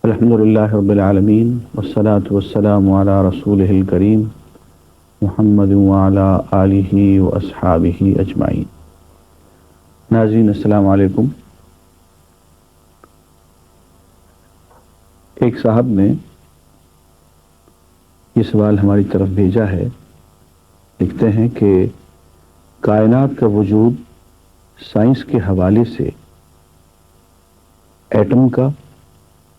الحمد للہ رب العالمین والصلاة والسلام علی رسولہ الکریم محمد وعلی آلہ واصحابہ اجمعین۔ ناظرین السلام علیکم۔ ایک صاحب نے یہ سوال ہماری طرف بھیجا ہے، لکھتے ہیں کہ کائنات کا وجود سائنس کے حوالے سے ایٹم کا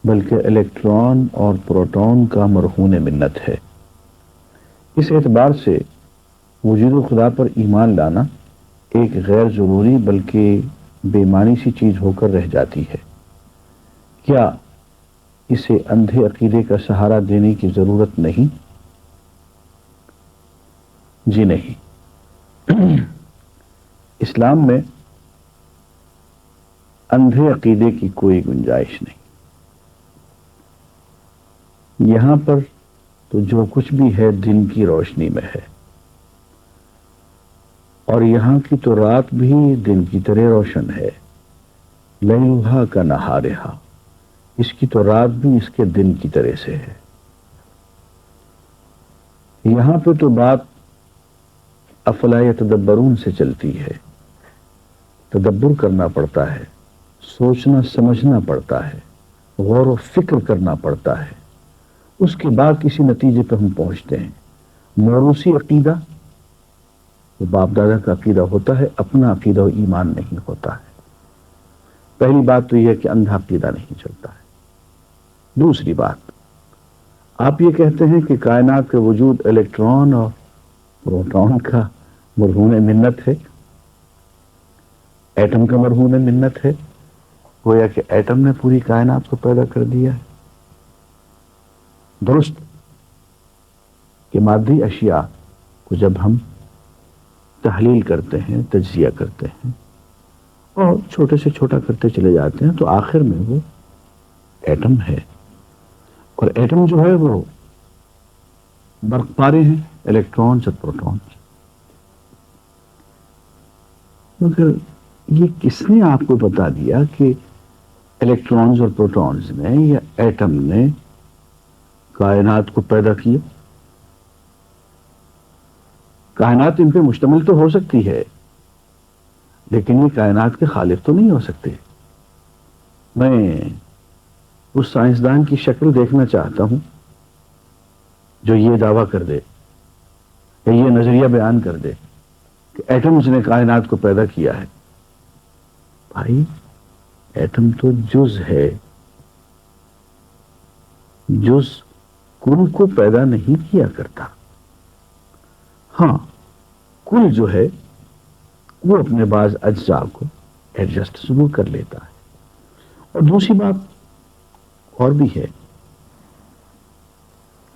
بلکہ الیکٹران اور پروٹون کا مرہون منت ہے۔ اس اعتبار سے وجود خدا پر ایمان لانا ایک غیر ضروری بلکہ بے معنی سی چیز ہو کر رہ جاتی ہے۔ کیا اسے اندھے عقیدے کا سہارا دینے کی ضرورت نہیں؟ جی نہیں۔ اسلام میں اندھے عقیدے کی کوئی گنجائش نہیں۔ یہاں پر تو جو کچھ بھی ہے دن کی روشنی میں ہے، اور یہاں کی تو رات بھی دن کی طرح روشن ہے۔ لیلھا کا نہارھا، اس کی تو رات بھی اس کے دن کی طرح سے ہے۔ یہاں پہ تو بات افلا یتدبرون سے چلتی ہے، تدبر کرنا پڑتا ہے، سوچنا سمجھنا پڑتا ہے، غور و فکر کرنا پڑتا ہے، اس کے بعد کسی نتیجے پہ ہم پہنچتے ہیں۔ موروثی عقیدہ وہ باپ دادا کا عقیدہ ہوتا ہے، اپنا عقیدہ و ایمان نہیں ہوتا ہے۔ پہلی بات تو یہ ہے کہ اندھا عقیدہ نہیں چلتا ہے۔ دوسری بات، آپ یہ کہتے ہیں کہ کائنات کا وجود الیکٹران اور پروٹون کا مرہون منت ہے، ایٹم کا مرہون منت ہے، گویا کہ ایٹم نے پوری کائنات کو پیدا کر دیا ہے۔ درست کہ مادی اشیاء کو جب ہم تحلیل کرتے ہیں، تجزیہ کرتے ہیں اور چھوٹے سے چھوٹا کرتے چلے جاتے ہیں تو آخر میں وہ ایٹم ہے، اور ایٹم جو ہے وہ برق پارے ہیں، الیکٹرونز اور پروٹونز۔ مگر یہ کس نے آپ کو بتا دیا کہ الیکٹرونز اور پروٹونز نے یا ایٹم نے کائنات کو پیدا کیا؟ کائنات ان پہ مشتمل تو ہو سکتی ہے، لیکن یہ کائنات کے خالق تو نہیں ہو سکتے۔ میں اس سائنسدان کی شکل دیکھنا چاہتا ہوں جو یہ دعویٰ کر دے یا یہ نظریہ بیان کر دے کہ ایٹمز نے کائنات کو پیدا کیا ہے۔ بھائی، ایٹم تو جز ہے، جز کل کو پیدا نہیں کیا کرتا۔ ہاں، کل جو ہے وہ اپنے بعض اجزاء کو ایڈجسٹ ضرور کر لیتا ہے۔ اور دوسری بات اور بھی ہے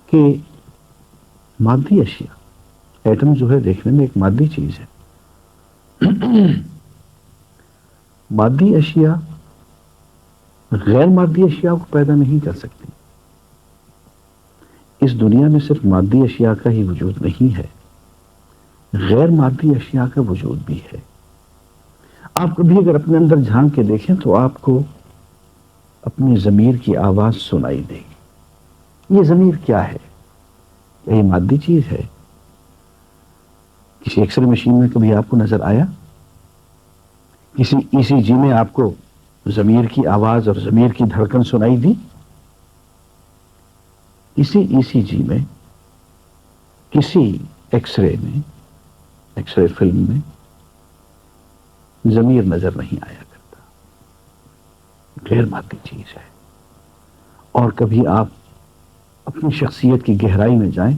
کہ مادی اشیاء، ایٹم جو ہے دیکھنے میں ایک مادی چیز ہے، مادی اشیاء غیر مادی اشیاء کو پیدا نہیں کر سکتی۔ اس دنیا میں صرف مادی اشیاء کا ہی وجود نہیں ہے، غیر مادی اشیاء کا وجود بھی ہے۔ آپ کبھی اگر اپنے اندر جھانک کے دیکھیں تو آپ کو اپنی ضمیر کی آواز سنائی دے گی۔ یہ ضمیر کیا ہے؟ یہ مادی چیز ہے؟ کسی ایکس رے مشین میں کبھی آپ کو نظر آیا؟ کسی ای سی جی میں آپ کو ضمیر کی آواز اور ضمیر کی دھڑکن سنائی دی؟ کسی ای سی جی میں، کسی ایکس رے میں، ایکس رے فلم میں ضمیر نظر نہیں آیا کرتا، غیر مادی چیز ہے۔ اور کبھی آپ اپنی شخصیت کی گہرائی میں جائیں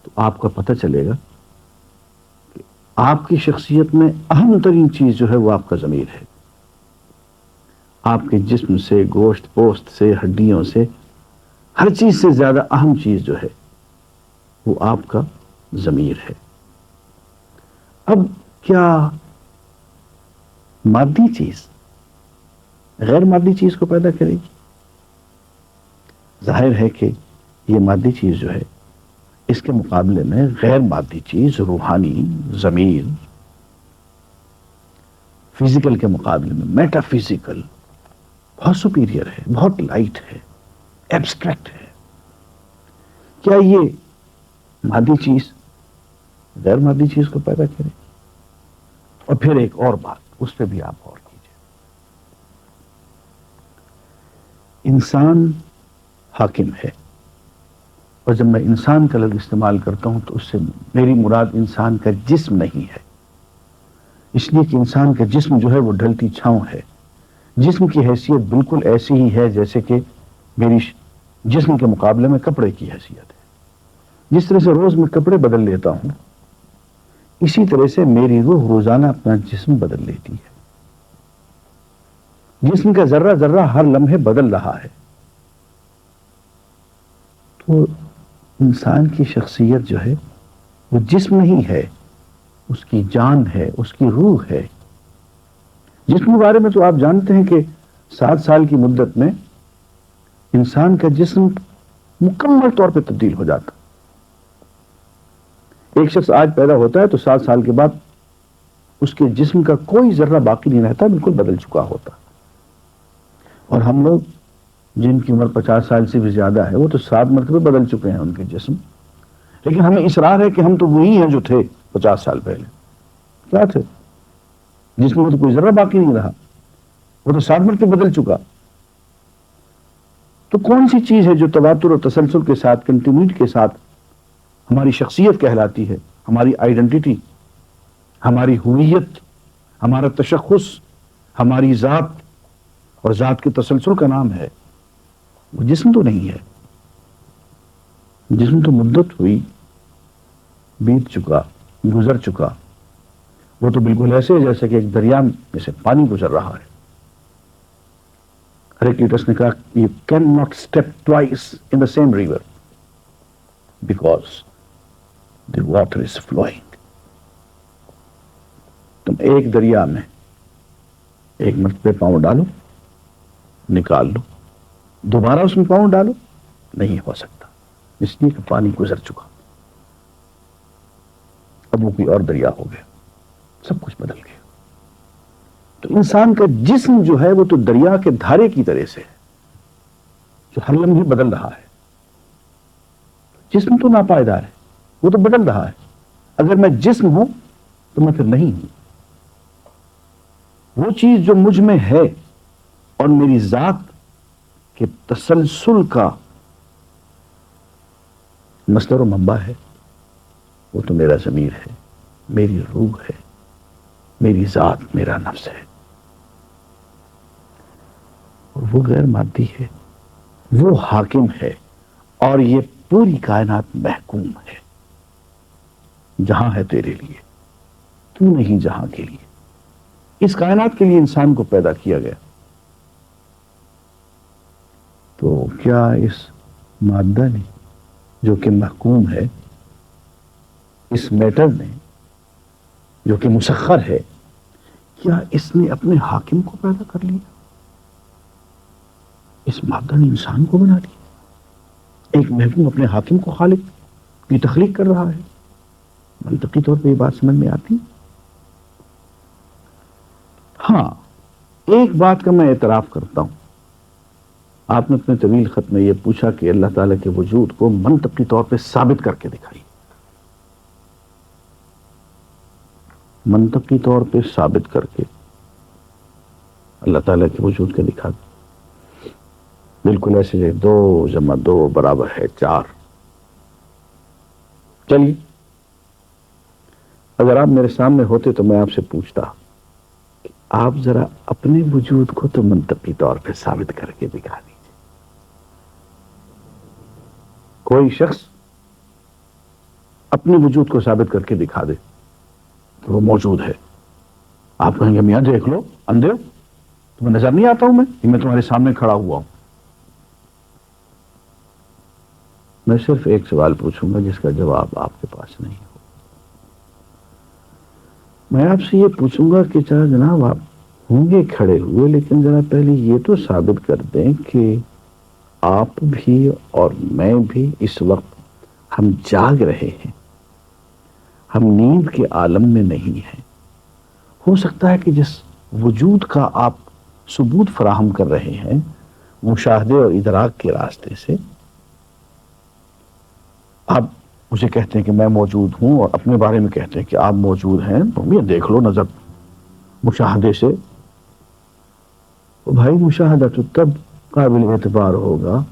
تو آپ کو پتہ چلے گا کہ آپ کی شخصیت میں اہم ترین چیز جو ہے وہ آپ کا ضمیر ہے۔ آپ کے جسم سے، گوشت پوست سے، ہڈیوں سے، ہر چیز سے زیادہ اہم چیز جو ہے وہ آپ کا ضمیر ہے۔ اب کیا مادی چیز غیر مادی چیز کو پیدا کرے گی؟ ظاہر ہے کہ یہ مادی چیز جو ہے اس کے مقابلے میں غیر مادی چیز، روحانی ضمیر، فزیکل کے مقابلے میں میٹا فزیکل بہت سپیریئر ہے، بہت لائٹ ہے، ایبسٹریکٹ ہے. کیا یہ مادی چیز غیر مادی چیز کو پیدا کرے؟ اور پھر ایک اور بات، اس پہ بھی آپ غور کیجیے. انسان حاکم ہے، اور جب میں انسان کا لفظ استعمال کرتا ہوں تو اس سے میری مراد انسان کا جسم نہیں ہے، اس لیے کہ انسان کا جسم جو ہے وہ ڈھلتی چھاؤں ہے. جسم کی حیثیت بالکل ایسی ہی ہے جیسے کہ میری جسم کے مقابلے میں کپڑے کی حیثیت ہے. جس طرح سے روز میں کپڑے بدل لیتا ہوں، اسی طرح سے میری روح روزانہ اپنا جسم بدل لیتی ہے. جسم کا ذرہ ذرہ ہر لمحے بدل رہا ہے. تو انسان کی شخصیت جو ہے وہ جسم نہیں ہے، اس کی جان ہے، اس کی روح ہے. جسم کے بارے میں تو آپ جانتے ہیں کہ 7 سال کی مدت میں انسان کا جسم مکمل طور پہ تبدیل ہو جاتا. ایک شخص آج پیدا ہوتا ہے تو 7 سال کے بعد اس کے جسم کا کوئی ذرہ باقی نہیں رہتا، بالکل بدل چکا ہوتا. اور ہم لوگ جن کی عمر 50 سال سے بھی زیادہ ہے وہ تو 7 مرتبہ بدل چکے ہیں ان کے جسم، لیکن ہمیں اصرار ہے کہ ہم تو وہی ہیں جو تھے 50 سال پہلے. کیا تھے؟ جسم میں تو کوئی ذرہ باقی نہیں رہا، وہ تو 7 مرتبہ بدل چکا. تو کون سی چیز ہے جو تواتر اور تسلسل کے ساتھ، کنٹینیوٹی کے ساتھ ہماری شخصیت کہلاتی ہے، ہماری آئیڈینٹی، ہماری ہویت، ہمارا تشخص، ہماری ذات، اور ذات کے تسلسل کا نام ہے؟ وہ جسم تو نہیں ہے. جسم تو مدت ہوئی، بیت چکا، گزر چکا. وہ تو بالکل ایسے ہے جیسے کہ ایک دریا میں سے پانی گزر رہا ہے. ہیراکلیٹس نے کہا you cannot step twice in the same river because the water is flowing. تم ایک دریا میں ایک مرتبہ پاؤں ڈالو، نکال لو، دوبارہ اس میں پاؤں ڈالو، نہیں ہو سکتا، اس لیے کہ پانی گزر چکا. اب وہ کوئی اور دریا ہو گیا، سب کچھ بدل گیا. تو انسان کا جسم جو ہے وہ تو دریا کے دھارے کی طرح سے ہے جو ہر لمحے بدل رہا ہے. جسم تو ناپائیدار ہے، وہ تو بدل رہا ہے. اگر میں جسم ہوں تو میں پھر نہیں ہوں. وہ چیز جو مجھ میں ہے اور میری ذات کے تسلسل کا مصدر و منبع ہے، وہ تو میرا ضمیر ہے، میری روح ہے، میری ذات، میرا نفس ہے. اور وہ غیر مادی ہے، وہ حاکم ہے، اور یہ پوری کائنات محکوم ہے. جہاں ہے تیرے لیے، تو نہیں جہاں کے لیے. اس کائنات کے لیے انسان کو پیدا کیا گیا. تو کیا اس مادہ نے جو کہ محکوم ہے، اس میٹر نے جو کہ مسخر ہے، کیا اس نے اپنے حاکم کو پیدا کر لیا؟ اس مادہ نے انسان کو بنا لیا. ایک محکوم اپنے حاکم کو خالق کی تخلیق کر رہا ہے. منطقی طور پہ یہ بات سمجھ میں آتی؟ ہاں، ایک بات کا میں اعتراف کرتا ہوں. آپ نے اپنے طویل خط میں یہ پوچھا کہ اللہ تعالیٰ کے وجود کو منطقی طور پہ ثابت کر کے دکھائیے. منطقی طور پہ ثابت کر کے اللہ تعالیٰ کے وجود کے دکھا دیں. بالکل ایسے 2 + 2 = 4. چلیے، اگر آپ میرے سامنے ہوتے تو میں آپ سے پوچھتا کہ آپ ذرا اپنے وجود کو تو منطقی طور پہ ثابت کر کے دکھا دیجیے. کوئی شخص اپنے وجود کو ثابت کر کے دکھا دے کہ وہ موجود ہے. آپ کہیں گے میاں دیکھ لو، اندھے ہو، تمہیں نظر نہیں آتا ہوں میں تمہارے سامنے کھڑا ہوا ہوں. میں صرف ایک سوال پوچھوں گا جس کا جواب آپ کے پاس نہیں ہو. میں آپ سے یہ پوچھوں گا کہ چاہے جناب آپ ہوں گے کھڑے ہوئے، لیکن ذرا پہلے یہ تو ثابت کر دیں کہ آپ بھی اور میں بھی اس وقت ہم جاگ رہے ہیں، ہم نیند کے عالم میں نہیں ہیں. ہو سکتا ہے کہ جس وجود کا آپ ثبوت فراہم کر رہے ہیں مشاہدے اور ادراک کے راستے سے آپ مجھے کہتے ہیں کہ میں موجود ہوں اور اپنے بارے میں کہتے ہیں کہ آپ موجود ہیں، تم یہ دیکھ لو نظر مشاہدے سے. بھائی مشاہدہ تو تب قابل اعتبار ہوگا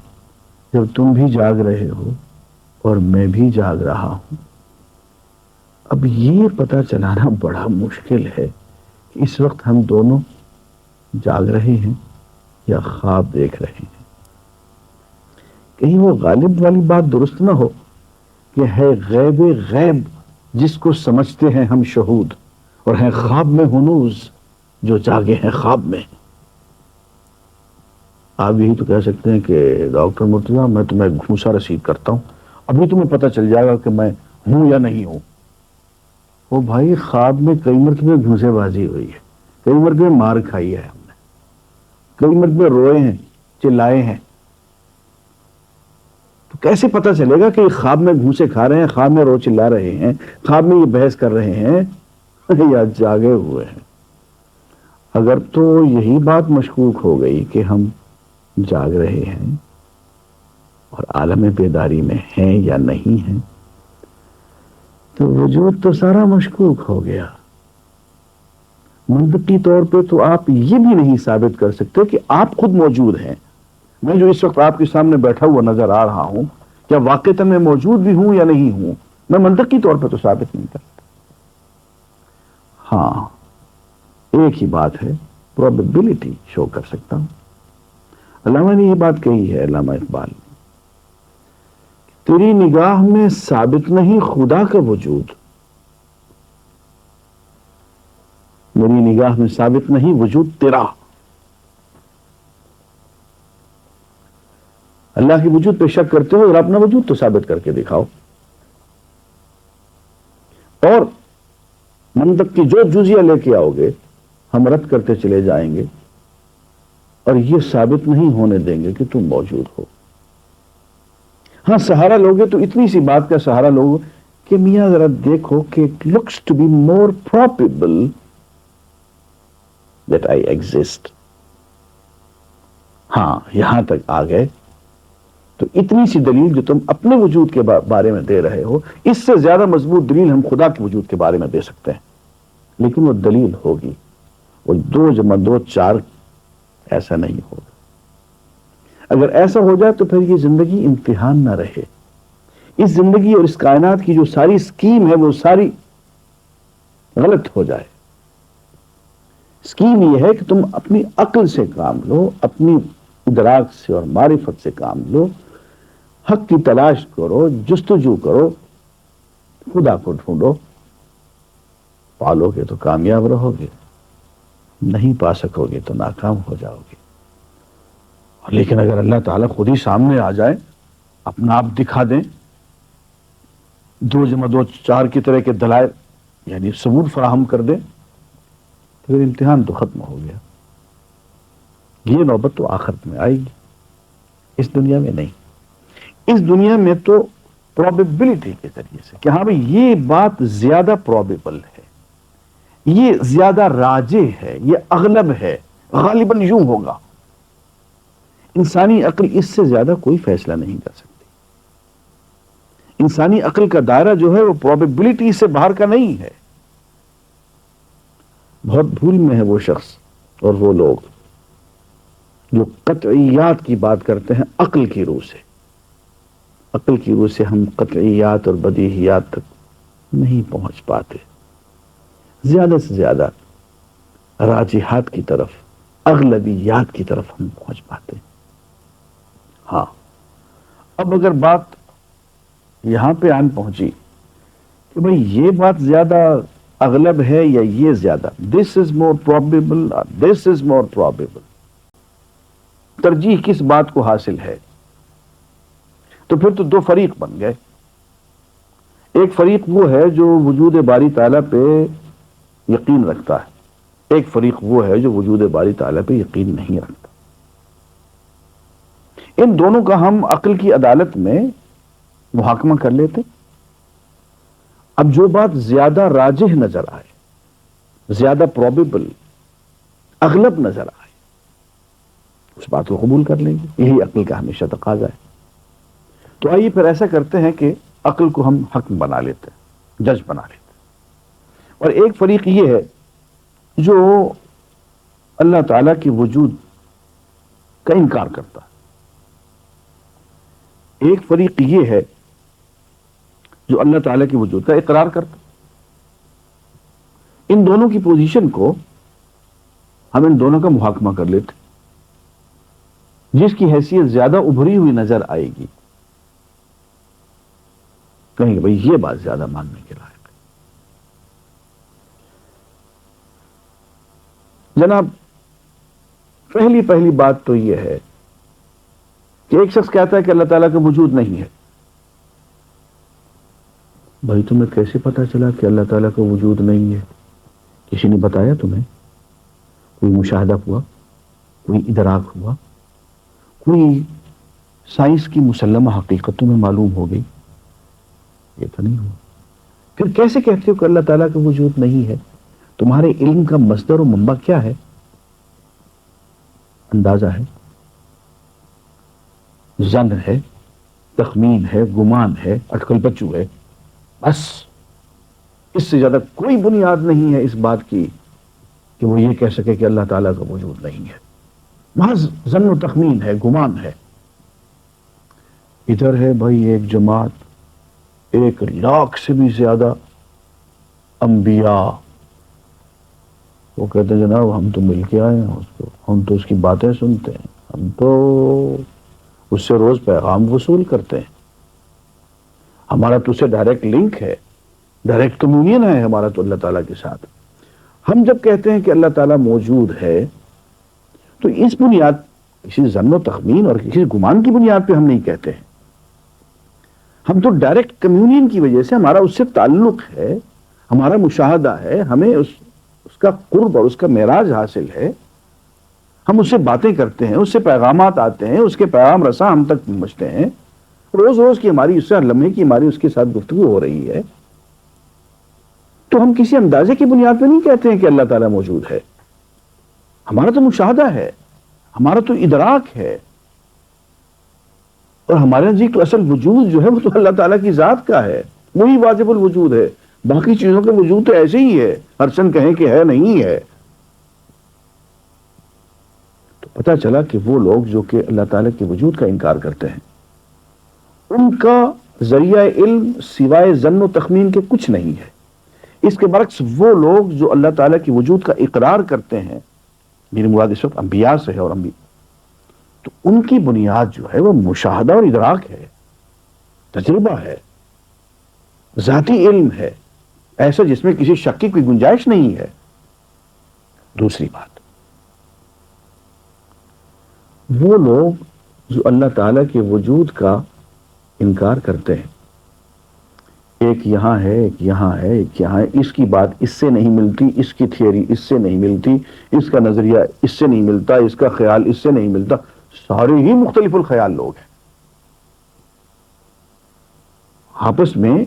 جب تم بھی جاگ رہے ہو اور میں بھی جاگ رہا ہوں. اب یہ پتہ چلانا بڑا مشکل ہے کہ اس وقت ہم دونوں جاگ رہے ہیں یا خواب دیکھ رہے ہیں. کہیں وہ غالب والی بات درست نہ ہو کہ ہے غیب غیب جس کو سمجھتے ہیں ہم شہود، اور ہیں خواب میں ہنوز جو جاگے ہیں خواب میں. آپ یہی تو کہہ سکتے ہیں کہ ڈاکٹر مرتضیٰ میں تمہیں گھونسا رسید کرتا ہوں، ابھی تمہیں پتہ چل جائے گا کہ میں ہوں یا نہیں ہوں. وہ بھائی خواب میں کئی مرتبہ گھونسے بازی ہوئی ہے، کئی مرتبہ مار کھائی ہے ہم نے، کئی مرتبہ روئے ہیں، چلائے ہیں. تو کیسے پتہ چلے گا کہ خواب میں گھونسے کھا رہے ہیں، خواب میں رو چلا رہے ہیں، خواب میں یہ بحث کر رہے ہیں یا جاگے ہوئے ہیں؟ اگر تو یہی بات مشکوک ہو گئی کہ ہم جاگ رہے ہیں اور عالم بیداری میں ہیں یا نہیں ہیں، تو وجود تو سارا مشکوک ہو گیا. منطقی طور پہ تو آپ یہ بھی نہیں ثابت کر سکتے کہ آپ خود موجود ہیں. میں جو اس وقت آپ کے سامنے بیٹھا ہوا نظر آ رہا ہوں، کیا واقعتاً میں موجود بھی ہوں یا نہیں ہوں؟ میں منطقی طور پہ تو ثابت نہیں کر سکتا. ہاں ایک ہی بات ہے، پروبیبلٹی شو کر سکتا ہوں. علامہ نے یہ بات کہی ہے، علامہ اقبال نے، تیری نگاہ میں ثابت نہیں خدا کا وجود، میری نگاہ میں ثابت نہیں وجود تیرا. اللہ کی وجود پہ شک کرتے ہو اور اپنا وجود تو ثابت کر کے دکھاؤ. اور منطق کی جو جزیہ لے کے آؤ گے ہم رد کرتے چلے جائیں گے اور یہ ثابت نہیں ہونے دیں گے کہ تم موجود ہو. ہاں سہارا لوگے تو اتنی سی بات کا سہارا لوگ کہ میاں ذرا دیکھو کہ looks to be more probable that I exist. ہاں یہاں تک آ گئے تو اتنی سی دلیل جو تم اپنے وجود کے بارے میں دے رہے ہو، اس سے زیادہ مضبوط دلیل ہم خدا کے وجود کے بارے میں دے سکتے ہیں. لیکن وہ دلیل ہوگی، وہ 2 + 2 4 ایسا نہیں ہوگا. اگر ایسا ہو جائے تو پھر یہ زندگی امتحان نہ رہے. اس زندگی اور اس کائنات کی جو ساری اسکیم ہے وہ ساری غلط ہو جائے. اسکیم یہ ہے کہ تم اپنی عقل سے کام لو، اپنی ادراک سے اور معرفت سے کام لو، حق کی تلاش کرو، جستجو کرو، خدا کو ڈھونڈو. پالو گے تو کامیاب رہو گے، نہیں پا سکو گے تو ناکام ہو جاؤ گے. لیکن اگر اللہ تعالیٰ خود ہی سامنے آ جائے، اپنا آپ دکھا دیں، 2 + 2 4 کی طرح کے دلائل یعنی ثبوت فراہم کر دیں، تو پھر امتحان تو ختم ہو گیا. یہ نوبت تو آخرت میں آئے گی، اس دنیا میں نہیں. اس دنیا میں تو پروبیبلٹی کے ذریعے سے کہ ہاں بھئی یہ بات زیادہ پروبیبل ہے، یہ زیادہ راجح ہے، یہ اغلب ہے، غالباً یوں ہوگا. انسانی عقل اس سے زیادہ کوئی فیصلہ نہیں کر سکتی. انسانی عقل کا دائرہ جو ہے وہ پروبیبلٹی سے باہر کا نہیں ہے. بہت بھول میں ہے وہ شخص اور وہ لوگ جو قطعیات کی بات کرتے ہیں عقل کی روح سے. عقل کی روح سے ہم قطعیات اور بدیہیات تک نہیں پہنچ پاتے. زیادہ سے زیادہ راجحات کی طرف، اغلبیات کی طرف ہم پہنچ پاتے. ہاں اب اگر بات یہاں پہ آن پہنچی کہ بھئی یہ بات زیادہ اغلب ہے یا یہ زیادہ، دس از مور پروبیبل، دس از مور پروبیبل، ترجیح کس بات کو حاصل ہے، تو پھر تو 2 فریق بن گئے. ایک فریق وہ ہے جو وجود باری تعالیٰ پہ یقین رکھتا ہے، ایک فریق وہ ہے جو وجود باری تعالیٰ پہ یقین نہیں رکھتا. ان دونوں کا ہم عقل کی عدالت میں محاکمہ کر لیتے. اب جو بات زیادہ راجح نظر آئے، زیادہ پروبیبل، اغلب نظر آئے، اس بات کو قبول کر لیں گے. یہی عقل کا ہمیشہ تقاضا ہے. تو آئیے پھر ایسا کرتے ہیں کہ عقل کو ہم حکم بنا لیتے ہیں، جج بنا لیتے ہیں. اور ایک فریق یہ ہے جو اللہ تعالیٰ کے وجود کا انکار کرتا ہے. ایک فریق یہ ہے جو اللہ تعالیٰ کے وجود کا اقرار کرتا ہے. ان دونوں کی پوزیشن کو ہم ان دونوں کا محاکمہ کر لیتے. جس کی حیثیت زیادہ ابھری ہوئی نظر آئے گی کہیں گے بھئی یہ بات زیادہ ماننے کے لائق ہے. جناب پہلی بات تو یہ ہے کہ ایک شخص کہتا ہے کہ اللہ تعالیٰ کا وجود نہیں ہے. بھائی تمہیں کیسے پتا چلا کہ اللہ تعالیٰ کا وجود نہیں ہے؟ کسی نے بتایا تمہیں؟ کوئی مشاہدہ ہوا؟ کوئی ادراک ہوا؟ کوئی سائنس کی مسلمہ حقیقت تمہیں معلوم ہو گئی؟ یہ تو نہیں ہوا. پھر کیسے کہتے ہو کہ اللہ تعالیٰ کا وجود نہیں ہے؟ تمہارے علم کا مصدر و منبع کیا ہے؟ اندازہ ہے، ظن ہے، تخمین ہے، گمان ہے، اٹکل بچو ہے. بس اس سے زیادہ کوئی بنیاد نہیں ہے اس بات کی کہ وہ یہ کہہ سکے کہ اللہ تعالیٰ کا وجود نہیں ہے. محض ظن و تخمین ہے، گمان ہے. ادھر ہے بھائی ایک جماعت، 1,00,000 سے بھی زیادہ انبیاء، وہ کہتے ہیں جناب ہم تو مل کے آئے ہیں اس کو، ہم تو اس کی باتیں سنتے ہیں، ہم تو اس سے روز پیغام وصول کرتے ہیں، ہمارا تو اسے ڈائریکٹ لنک ہے، ڈائریکٹ کمیونین ہے ہمارا تو اللہ تعالیٰ کے ساتھ. ہم جب کہتے ہیں کہ اللہ تعالیٰ موجود ہے تو اس بنیاد، کسی ظن و تخمین اور کسی گمان کی بنیاد پہ ہم نہیں کہتے ہیں. ہم تو ڈائریکٹ کمیونین کی وجہ سے، ہمارا اس سے تعلق ہے، ہمارا مشاہدہ ہے، ہمیں اس کا قرب اور اس کا معراج حاصل ہے. ہم اس سے باتیں کرتے ہیں، اس سے پیغامات آتے ہیں، اس کے پیغام رساں ہم تک پہنچتے ہیں. روز کی ہماری اس سے، ہر لمحے کی ہماری اس کے ساتھ گفتگو ہو رہی ہے. تو ہم کسی اندازے کی بنیاد پہ نہیں کہتے ہیں کہ اللہ تعالیٰ موجود ہے. ہمارا تو مشاہدہ ہے، ہمارا تو ادراک ہے، اور ہمارے نزدیک تو اصل وجود جو ہے وہ تو اللہ تعالیٰ کی ذات کا ہے، وہی واجب الوجود ہے. باقی چیزوں کا وجود تو ایسے ہی ہے، ہر چند کہیں کہ ہے نہیں ہے. تو پتہ چلا کہ وہ لوگ جو کہ اللہ تعالیٰ کے وجود کا انکار کرتے ہیں، ان کا ذریعہ علم سوائے ظن و تخمین کے کچھ نہیں ہے. اس کے برعکس وہ لوگ جو اللہ تعالیٰ کی وجود کا اقرار کرتے ہیں، میری مراد اس وقت انبیاء سے ہے، اور انبیاء تو ان کی بنیاد جو ہے وہ مشاہدہ اور ادراک ہے، تجربہ ہے، ذاتی علم ہے، ایسا جس میں کسی شک کی کوئی گنجائش نہیں ہے. دوسری بات، وہ لوگ جو اللہ تعالیٰ کے وجود کا انکار کرتے ہیں، ایک یہاں ہے، ایک یہاں ہے، ایک یہاں ہے، اس کی بات اس سے نہیں ملتی، اس کی تھیوری اس سے نہیں ملتی، اس کا نظریہ اس سے نہیں ملتا، اس کا خیال اس سے نہیں ملتا. سارے ہی مختلف الخیال لوگ ہیں. آپس میں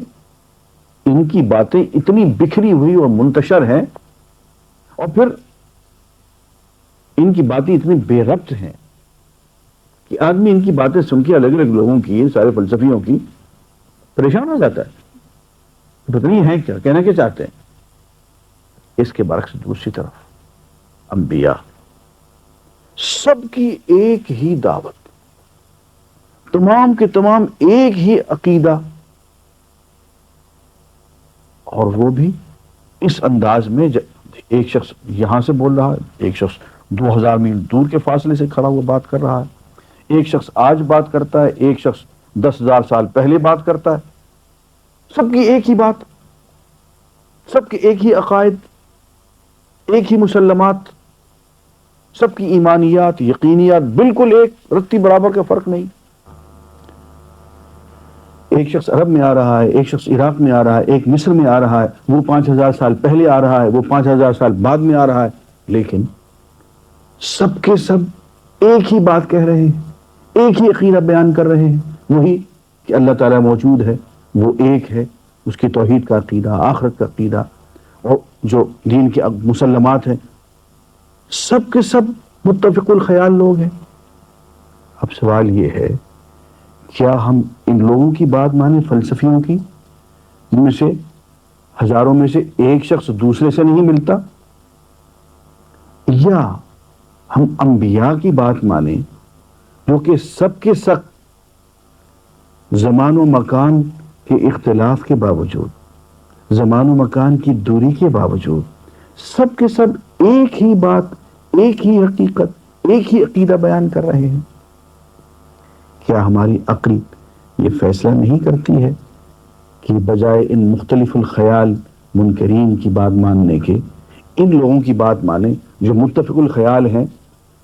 ان کی باتیں اتنی بکھری ہوئی اور منتشر ہیں، اور پھر ان کی باتیں اتنی بے ربط ہیں کہ آدمی ان کی باتیں سن کے الگ الگ لوگوں کی، سارے فلسفیوں کی، پریشان ہو جاتا ہے. پتہ نہیں ہے کیا کہنا، کیا چاہتے ہیں. اس کے برعکس دوسری طرف انبیاء، سب کی ایک ہی دعوت، تمام کے تمام ایک ہی عقیدہ، اور وہ بھی اس انداز میں ایک شخص یہاں سے بول رہا ہے، ایک شخص 2000 میل دور کے فاصلے سے کھڑا ہوا بات کر رہا ہے، ایک شخص آج بات کرتا ہے، ایک شخص 10,000 سال پہلے بات کرتا ہے. سب کی ایک ہی بات، سب کے ایک ہی عقائد، ایک ہی مسلمات، سب کی ایمانیات، یقینیات بالکل ایک رتی برابر کا فرق نہیں. ایک شخص عرب میں آ رہا ہے، ایک شخص عراق میں آ رہا ہے، ایک مصر میں آ رہا ہے، وہ 5,000 سال پہلے آ رہا ہے، وہ 5,000 سال بعد میں آ رہا ہے، لیکن سب کے سب ایک ہی بات کہہ رہے ہیں، ایک ہی عقیدہ بیان کر رہے ہیں، وہی کہ اللہ تعالیٰ موجود ہے، وہ ایک ہے، اس کی توحید کا عقیدہ، آخرت کا عقیدہ، اور جو دین کے مسلمات ہیں، سب کے سب متفق الخیال لوگ ہیں. اب سوال یہ ہے، کیا ہم ان لوگوں کی بات مانیں، فلسفیوں کی، جن میں سے ہزاروں میں سے ایک شخص دوسرے سے نہیں ملتا، یا ہم انبیاء کی بات مانیں جو کہ سب کے سب زمان و مکان کے اختلاف کے باوجود، زمان و مکان کی دوری کے باوجود، سب کے سب ایک ہی بات، ایک ہی حقیقت، ایک ہی عقیدہ بیان کر رہے ہیں؟ کیا ہماری عقل یہ فیصلہ نہیں کرتی ہے کہ بجائے ان مختلف الخیال منکرین کی بات ماننے کے، ان لوگوں کی بات مانیں جو متفق الخیال ہیں،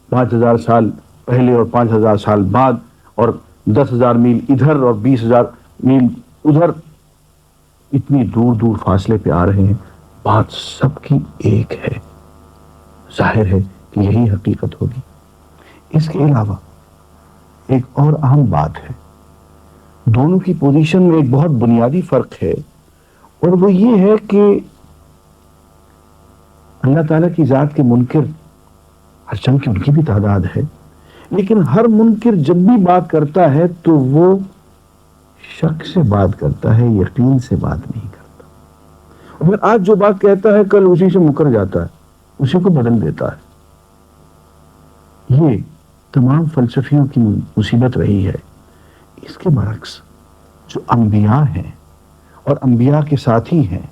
5000 سال پہلے اور 5000 سال بعد، اور 10,000 میل ادھر اور 20,000 میل ادھر، اتنی دور دور فاصلے پہ آ رہے ہیں، بات سب کی ایک ہے؟ ظاہر ہے کہ یہی حقیقت ہوگی۔ اس کے علاوہ ایک اور اہم بات ہے، دونوں کی پوزیشن میں ایک بہت بنیادی فرق ہے، اور وہ یہ ہے کہ اللہ تعالیٰ کی ذات کے منکر، ہرچند کہ ان کی بھی تعداد ہے، لیکن ہر منکر جب بھی بات کرتا ہے تو وہ شک سے بات کرتا ہے، یقین سے بات نہیں کرتا۔ اور آج جو بات کہتا ہے کل اسی سے مکر جاتا ہے، اسی کو بدل دیتا ہے۔ یہ تمام فلسفیوں کی مصیبت رہی ہے۔ اس کے برعکس جو انبیاء ہیں اور انبیاء کے ساتھی ہیں،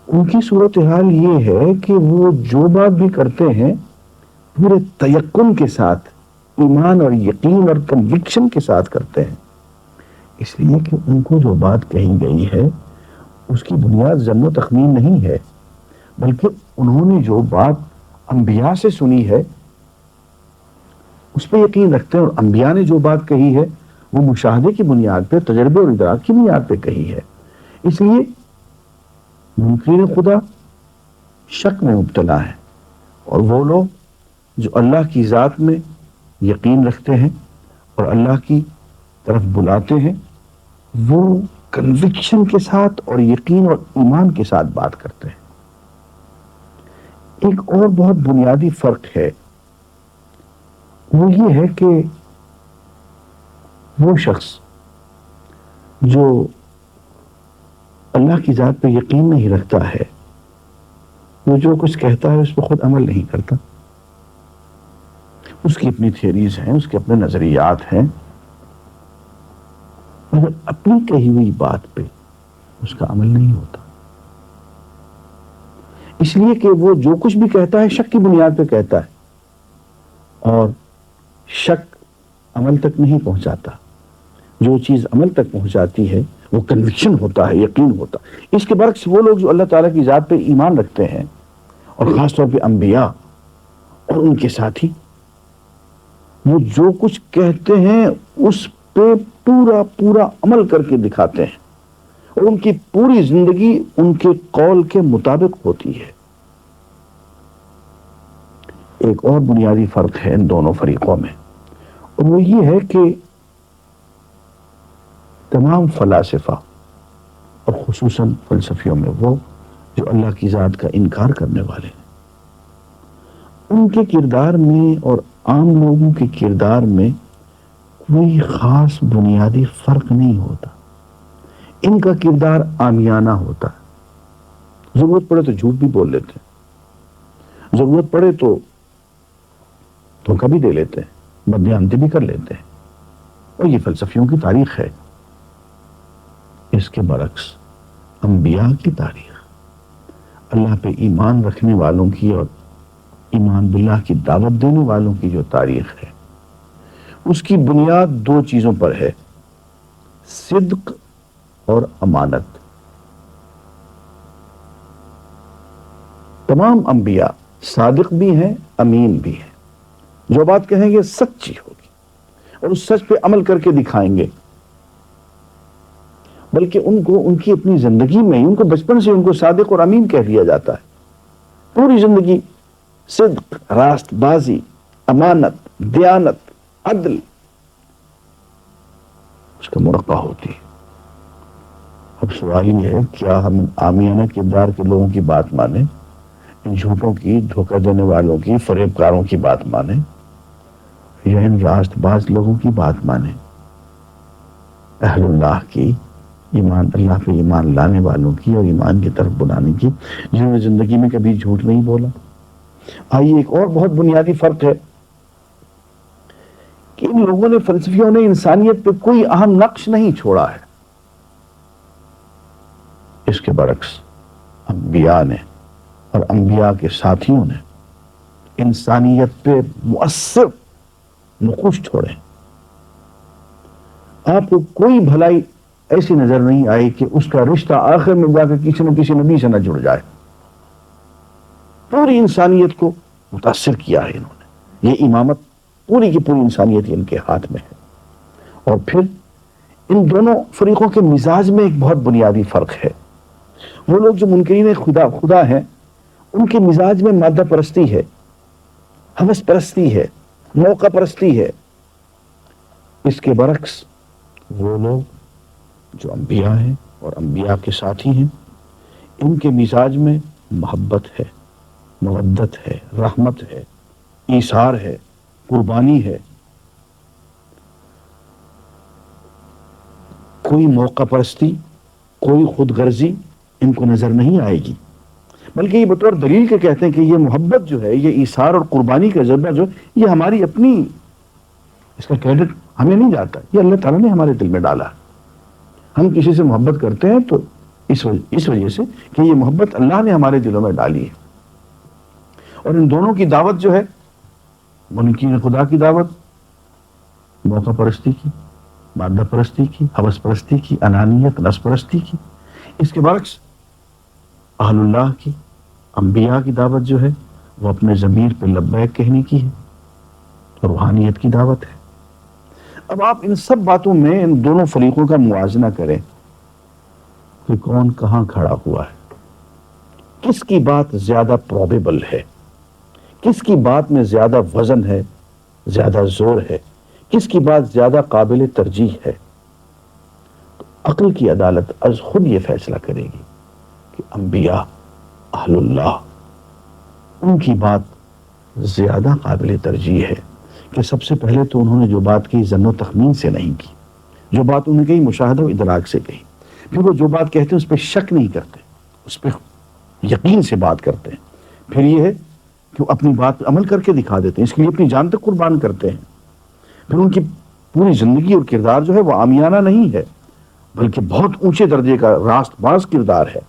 ان کی صورتحال یہ ہے کہ وہ جو بات بھی کرتے ہیں پورے تیقن کے ساتھ، ایمان اور یقین اور کنوکشن کے ساتھ کرتے ہیں، اس لیے کہ ان کو جو بات کہی گئی ہے اس کی بنیاد ظن و تخمین نہیں ہے، بلکہ انہوں نے جو بات انبیاء سے سنی ہے اس پہ یقین رکھتے ہیں، اور انبیاء نے جو بات کہی ہے وہ مشاہدے کی بنیاد پہ، تجربے اور ادراک کی بنیاد پہ کہی ہے۔ اس لیے منکرین خدا شک میں مبتلا ہے، اور وہ لوگ جو اللہ کی ذات میں یقین رکھتے ہیں اور اللہ کی طرف بلاتے ہیں، وہ کنوکشن کے ساتھ اور یقین اور ایمان کے ساتھ بات کرتے ہیں۔ ایک اور بہت بنیادی فرق ہے، وہ یہ ہے کہ وہ شخص جو اللہ کی ذات پہ یقین نہیں رکھتا ہے، وہ جو کچھ کہتا ہے اس پہ خود عمل نہیں کرتا، اس کی اپنی تھیوریز ہیں، اس کے اپنے نظریات ہیں، مگر اپنی کہی ہوئی بات پہ اس کا عمل نہیں ہوتا، اس لیے کہ وہ جو کچھ بھی کہتا ہے شک کی بنیاد پہ کہتا ہے، اور شک عمل تک نہیں پہنچاتا۔ جو چیز عمل تک پہنچاتی ہے وہ کنوکشن ہوتا ہے، یقین ہوتا ہے۔ اس کے برعکس وہ لوگ جو اللہ تعالیٰ کی ذات پہ ایمان رکھتے ہیں، اور خاص طور پہ انبیاء اور ان کے ساتھی، وہ جو کچھ کہتے ہیں اس پہ پورا پورا عمل کر کے دکھاتے ہیں، اور ان کی پوری زندگی ان کے قول کے مطابق ہوتی ہے۔ ایک اور بنیادی فرق ہے ان دونوں فریقوں میں، اور وہ یہ ہے کہ تمام فلاسفہ، اور خصوصاً فلسفیوں میں وہ جو اللہ کی ذات کا انکار کرنے والے ہیں، ان کے کردار میں اور عام لوگوں کے کردار میں کوئی خاص بنیادی فرق نہیں ہوتا۔ ان کا کردار عامیانہ ہوتا ہے، ضرورت پڑے تو جھوٹ بھی بول لیتے ہیں، ضرورت پڑے تو دھوکہ بھی دے لیتے ہیں، بددیانتی بھی کر لیتے ہیں، اور یہ فلسفیوں کی تاریخ ہے۔ اس کے برعکس انبیاء کی تاریخ، اللہ پہ ایمان رکھنے والوں کی اور ایمان باللہ کی دعوت دینے والوں کی جو تاریخ ہے، اس کی بنیاد دو چیزوں پر ہے، صدق اور امانت۔ تمام انبیاء صادق بھی ہیں، امین بھی ہیں، جو بات کہیں گے سچی ہوگی، اور اس سچ پہ عمل کر کے دکھائیں گے، بلکہ ان کو ان کی اپنی زندگی میں، ان کو بچپن سے ان کو صادق اور امین کہہ دیا جاتا ہے۔ پوری زندگی صدق، راست بازی، امانت، دیانت، عدل اس کا مرقع ہوتی ہے۔ اب سوال یہ ہے، کیا ہم عامیانہ کردار کے لوگوں کی بات مانیں، ان جھوٹوں کی، دھوکہ دینے والوں کی، فریب کاروں کی بات مانیں، یا ان راست باز لوگوں کی بات مانیں، اہل اللہ کی، ایمان اللہ پہ ایمان لانے والوں کی اور ایمان کی طرف بلانے کی، جنہوں نے زندگی میں کبھی جھوٹ نہیں بولا۔ آئیے ایک اور بہت بنیادی فرق ہے کہ ان لوگوں نے، فلسفیوں نے، انسانیت پہ کوئی اہم نقش نہیں چھوڑا ہے۔ اس کے برعکس انبیاء نے اور انبیاء کے ساتھیوں نے انسانیت پہ مؤثر نقوش چھوڑے۔ آپ کو کوئی بھلائی ایسی نظر نہیں آئی کہ اس کا رشتہ آخر میں جا کے کسی نہ کسی نبی سے نہ جڑ جائے۔ پوری انسانیت کو متاثر کیا ہے انہوں نے۔ یہ امامت پوری کی پوری انسانیت ان کے ہاتھ میں ہے۔ اور پھر ان دونوں فریقوں کے مزاج میں ایک بہت بنیادی فرق ہے۔ وہ لوگ جو منکرین خدا ہیں، ان کے مزاج میں مادہ پرستی ہے، ہوس پرستی ہے، موقع پرستی ہے۔ اس کے برعکس وہ لوگ جو انبیاء ہیں اور انبیاء کے ساتھی ہیں، ان کے مزاج میں محبت ہے، مودت ہے، رحمت ہے، ایثار ہے، قربانی ہے۔ کوئی موقع پرستی، کوئی خود غرضی ان کو نظر نہیں آئے گی، بلکہ یہ بطور دلیل کے کہتے ہیں کہ یہ محبت جو ہے، یہ ایثار اور قربانی کا جذبہ جو، یہ ہماری اپنی، اس کا کریڈٹ ہمیں نہیں جاتا، یہ اللہ تعالیٰ نے ہمارے دل میں ڈالا۔ ہم کسی سے محبت کرتے ہیں تو اس وجہ سے کہ یہ محبت اللہ نے ہمارے دلوں میں ڈالی ہے۔ اور ان دونوں کی دعوت جو ہے، منکرین خدا کی دعوت موقع پرستی کی، مادہ پرستی کی، ہوس پرستی کی، انانیت، نفس پرستی کی۔ اس کے برعکس اہل اللہ کی، انبیاء کی دعوت جو ہے، وہ اپنے ضمیر پہ لبیک کہنے کی ہے، روحانیت کی دعوت ہے۔ اب آپ ان سب باتوں میں ان دونوں فریقوں کا موازنہ کریں کہ کون کہاں کھڑا ہوا ہے، کس کی بات زیادہ پروبیبل ہے، کس کی بات میں زیادہ وزن ہے، زیادہ زور ہے، کس کی بات زیادہ قابل ترجیح ہے۔ تو عقل کی عدالت از خود یہ فیصلہ کرے گی کہ انبیاء، اہل اللہ، ان کی بات زیادہ قابل ترجیح ہے کہ سب سے پہلے تو انہوں نے جو بات کی ظن و تخمین سے نہیں کی، جو بات انہوں نے کہی مشاہدہ و ادراک سے کہی۔ پھر وہ جو بات کہتے ہیں اس پہ شک نہیں کرتے، اس پہ یقین سے بات کرتے ہیں۔ پھر یہ ہے کہ وہ اپنی بات پہ عمل کر کے دکھا دیتے ہیں، اس کے لیے اپنی جان تک قربان کرتے ہیں۔ پھر ان کی پوری زندگی اور کردار جو ہے وہ عامیانہ نہیں ہے، بلکہ بہت اونچے درجے کا راست باز کردار ہے۔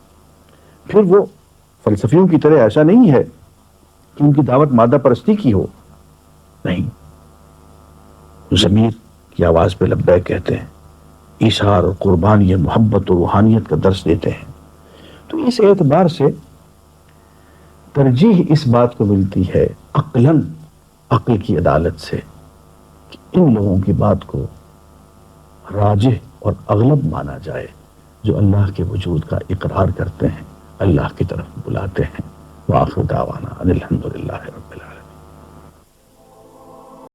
پھر وہ فلسفیوں کی طرح ایسا نہیں ہے کہ ان کی دعوت مادہ پرستی کی ہو، نہیں، ضمیر کی آواز پہ لبیک کہتے ہیں، ایثار اور قربانی، محبت اور روحانیت کا درس دیتے ہیں۔ تو اس اعتبار سے ترجیح اس بات کو ملتی ہے عقلاً، عقل کی عدالت سے، کہ ان لوگوں کی بات کو راجح اور اغلب مانا جائے، جو اللہ کے وجود کا اقرار کرتے ہیں، اللہ کی طرف بلاتے ہیں۔ وآخر دعوانا ان الحمد للہ رب